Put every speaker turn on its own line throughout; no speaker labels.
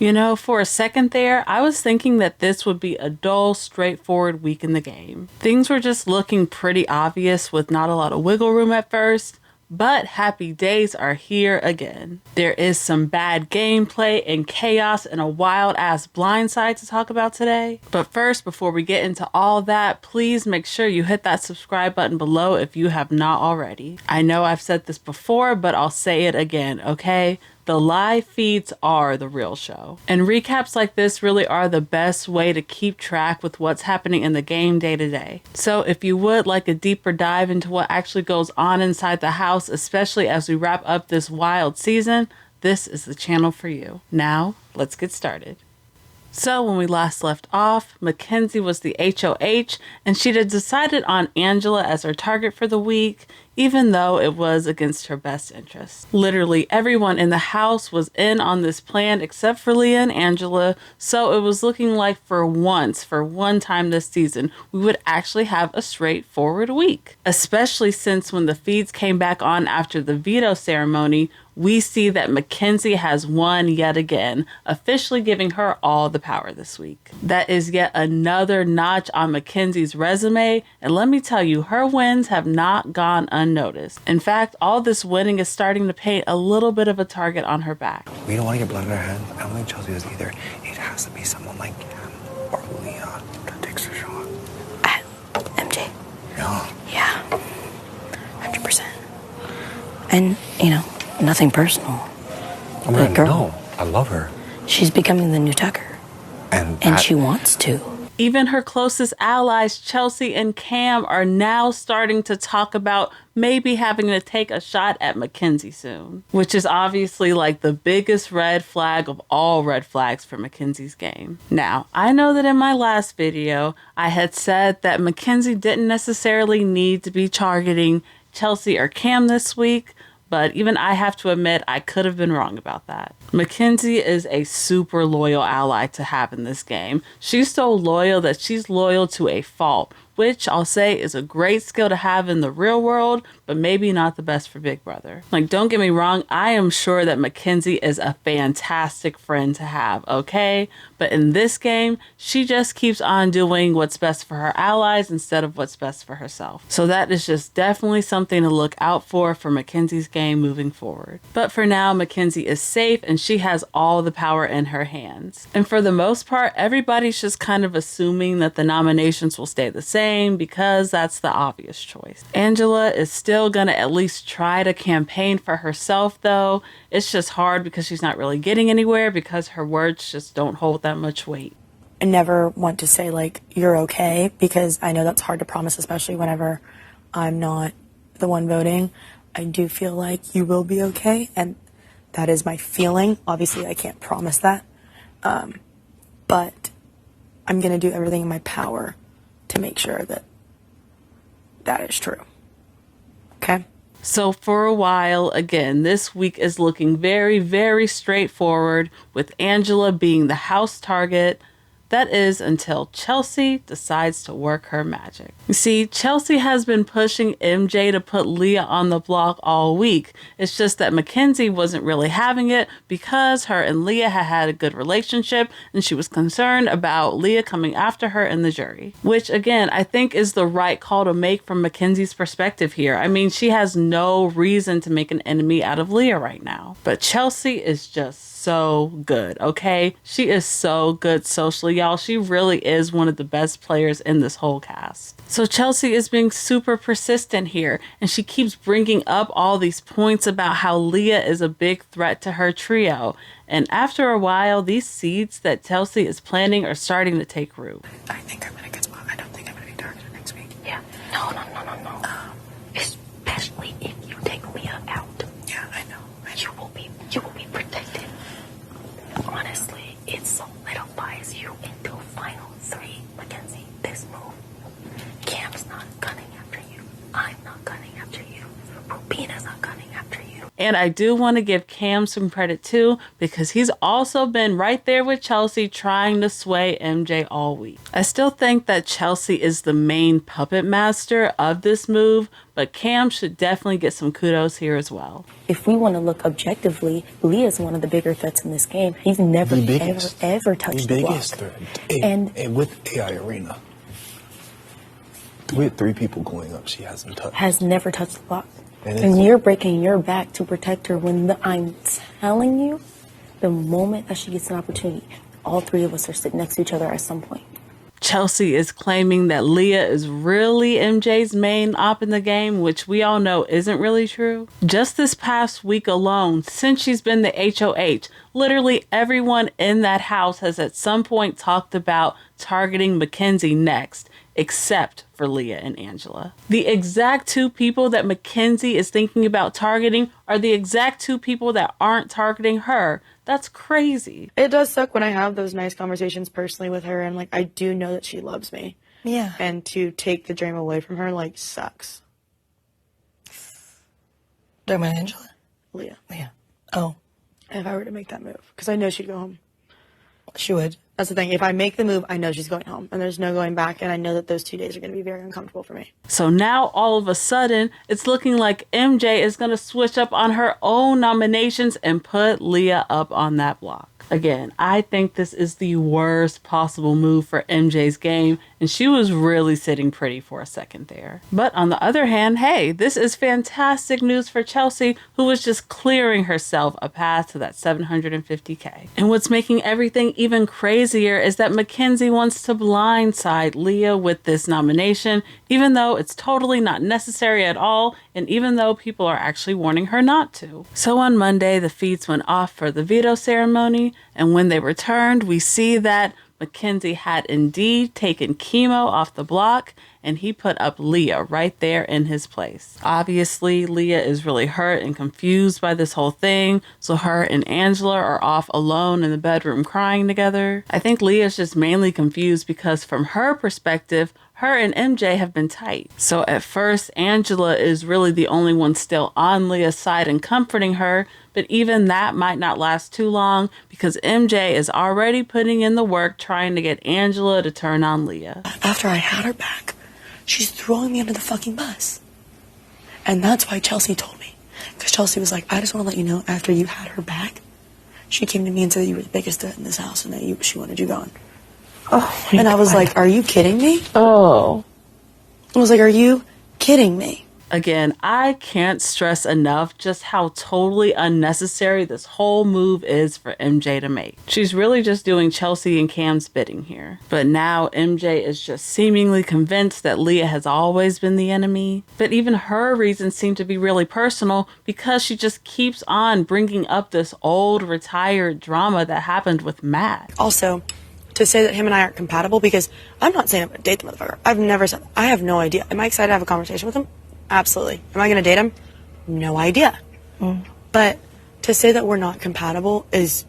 You know, for a second there, I was thinking that this would be a dull, straightforward week in the game. Things were just looking pretty obvious with not a lot of wiggle room at first, but happy days are here again. There is some bad gameplay and chaos and a wild-ass blindside to talk about today. But first, before we get into all that, please make sure you hit that subscribe button below if you have not already. I know I've said this before, but I'll say it again, okay? The live feeds are the real show. And recaps like this really are the best way to keep track with what's happening in the game day to day. So if you would like a deeper dive into what actually goes on inside the house, especially as we wrap up this wild season, this is the channel for you. Now, let's get started. So when we last left off, Makensy was the HOH, and she'd had decided on Angela as her target for the week, even though it was against her best interest. Literally everyone in the house was in on this plan except for Leah and Angela, so it was looking like for one time this season, we would actually have a straightforward week. Especially since when the feeds came back on after the veto ceremony, we see that Makensy has won yet again, officially giving her all the power this week. That is yet another notch on Makensy's resume, and let me tell you, her wins have not gone unnoticed. In fact, all this winning is starting to paint a little bit of a target on her back.
We don't want to get blood in our hands. I don't think Chelsie does either. It has to be someone like Kim or Leah that takes the shot.
MJ.
Yeah.
100%. And, you know, nothing personal.
Oh man, no. I love her.
She's becoming the new Tucker. And she wants to.
Even her closest allies, Chelsie and Cam, are now starting to talk about maybe having to take a shot at Makensy soon, which is obviously like the biggest red flag of all red flags for Makensy's game. Now, I know that in my last video, I had said that Makensy didn't necessarily need to be targeting Chelsie or Cam this week, but even I have to admit I could have been wrong about that. Makensy is a super loyal ally to have in this game. She's so loyal that she's loyal to a fault, which I'll say is a great skill to have in the real world, but maybe not the best for Big Brother. Like, don't get me wrong, I am sure that Makensy is a fantastic friend to have, okay? But in this game, she just keeps on doing what's best for her allies instead of what's best for herself. So that is just definitely something to look out for Makensy's game moving forward. But for now, Makensy is safe and she has all the power in her hands. And for the most part, everybody's just kind of assuming that the nominations will stay the same because that's the obvious choice. Angela is still gonna at least try to campaign for herself though. It's just hard because she's not really getting anywhere because her words just don't hold that much weight.
I never want to say like you're okay because I know that's hard to promise, especially whenever I'm not the one voting. I do feel like you will be okay, and that is my feeling. Obviously I can't promise that, but I'm gonna do everything in my power to make sure that that is true. Okay?
So for a while, again, this week is looking very, very straightforward with Angela being the house target. That is until Chelsie decides to work her magic. You see, Chelsie has been pushing MJ to put Leah on the block all week. It's just that Makensy wasn't really having it because her and Leah had a good relationship and she was concerned about Leah coming after her in the jury. Which again, I think is the right call to make from Makensy's perspective here. I mean, she has no reason to make an enemy out of Leah right now. But Chelsie is just so good, okay? She is so good socially, y'all. She really is one of the best players in this whole cast. So Chelsie is being super persistent here, and she keeps bringing up all these points about how Leah is a big threat to her trio. And after a while, these seeds that Chelsie is planting are starting to take root.
I think I'm in a good spot. I don't think I'm gonna be targeted next week.
Yeah. No. Especially if you take Leah out.
Yeah, I know.
You will be protected. Honestly, it solidifies you into final 3, Makensy. This move. Cam's not gunning after you. I'm not gunning after you. Rubina's not gunning after you.
And I do want to give Cam some credit too, because he's also been right there with Chelsie trying to sway MJ all week. I still think that Chelsie is the main puppet master of this move, but Cam should definitely get some kudos here as well.
If we want to look objectively, Leah's one of the bigger threats in this game. He's never, ever touched the block.
Threat. And with AI Arena, with 3 people going up, she hasn't touched.
Has never touched the block. And you're breaking your back to protect her when I'm telling you, the moment that she gets an opportunity, all 3 of us are sitting next to each other at some point.
Chelsie is claiming that Leah is really MJ's main op in the game, which we all know isn't really true. Just this past week alone, since she's been the HOH, literally everyone in that house has at some point talked about targeting Makensy next, except for Leah and Angela. The exact 2 people that Makensy is thinking about targeting are the exact 2 people that aren't targeting her. That's crazy.
It does suck when I have those nice conversations personally with her, and like I do know that she loves me.
Yeah.
And to take the dream away from her like sucks.
Talking about Angela?
Leah.
Yeah. Oh.
If I were to make that move, because I know she'd go home.
She would.
That's the thing. If I make the move, I know she's going home, and there's no going back, and I know that those 2 days are going to be very uncomfortable for me.
So now all of a sudden, it's looking like MJ is going to switch up on her own nominations and put Leah up on that block. Again, I think this is the worst possible move for MJ's game, and she was really sitting pretty for a second there. But on the other hand, hey, this is fantastic news for Chelsie, who was just clearing herself a path to that $750K. And what's making everything even crazier is that Makensy wants to blindside Leah with this nomination, even though it's totally not necessary at all, and even though people are actually warning her not to. So on Monday, the feeds went off for the veto ceremony, and when they returned, we see that Makensy had indeed taken Kimo off the block, and he put up Leah right there in his place. Obviously, Leah is really hurt and confused by this whole thing, so her and Angela are off alone in the bedroom crying together. I think Leah's just mainly confused because from her perspective, her and MJ have been tight. So at first, Angela is really the only one still on Leah's side and comforting her, but even that might not last too long because MJ is already putting in the work trying to get Angela to turn on Leah.
After I had her back, she's throwing me under the fucking bus. And that's why Chelsie told me. Because Chelsie was like, I just want to let you know, after you had her back, she came to me and said that you were the biggest threat in this house and that she wanted you gone.
Oh,
and I was like, are you kidding me?
Oh.
I was like, are you kidding me?
Again, I can't stress enough just how totally unnecessary this whole move is for MJ to make. She's really just doing Chelsie and Cam's bidding here. But now MJ is just seemingly convinced that Leah has always been the enemy. But even her reasons seem to be really personal because she just keeps on bringing up this old retired drama that happened with Matt.
Also, to say that him and I aren't compatible, because I'm not saying I'm going to date the motherfucker. I've never said that. I have no idea. Am I excited to have a conversation with him? Absolutely. Am I going to date him? No idea. But to say that we're not compatible is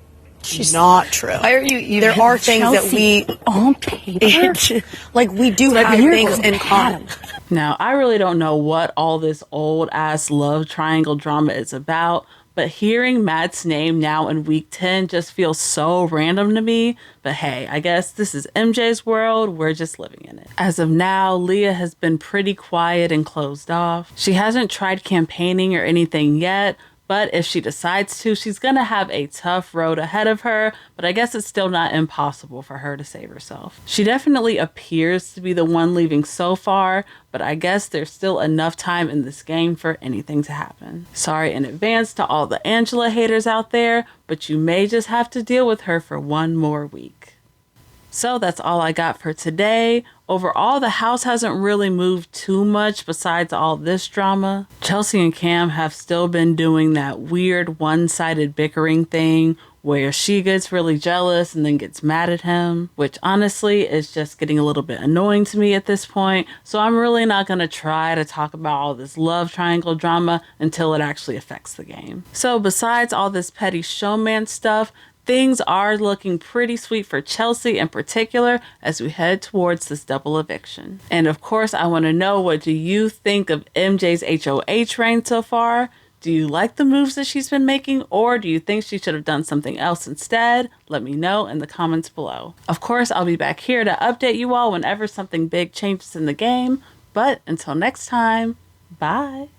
not true.
Why are you
there are things
Chelsie
that we
on paper?
like we do have things in common.
Now, I really don't know what all this old ass love triangle drama is about, but hearing Matt's name now in week 10 just feels so random to me. But hey, I guess this is MJ's world. We're just living in it. As of now, Leah has been pretty quiet and closed off. She hasn't tried campaigning or anything yet, but if she decides to, she's gonna have a tough road ahead of her, but I guess it's still not impossible for her to save herself. She definitely appears to be the one leaving so far, but I guess there's still enough time in this game for anything to happen. Sorry in advance to all the Angela haters out there, but you may just have to deal with her for one more week. So that's all I got for today. Overall, the house hasn't really moved too much besides all this drama. Chelsie and Cam have still been doing that weird one-sided bickering thing where she gets really jealous and then gets mad at him, which honestly is just getting a little bit annoying to me at this point. So I'm really not going to try to talk about all this love triangle drama until it actually affects the game. So besides all this petty showman stuff, things are looking pretty sweet for Chelsie in particular as we head towards this double eviction. And of course, I want to know, what do you think of MJ's HOH reign so far? Do you like the moves that she's been making, or do you think she should have done something else instead? Let me know in the comments below. Of course, I'll be back here to update you all whenever something big changes in the game, but until next time, bye.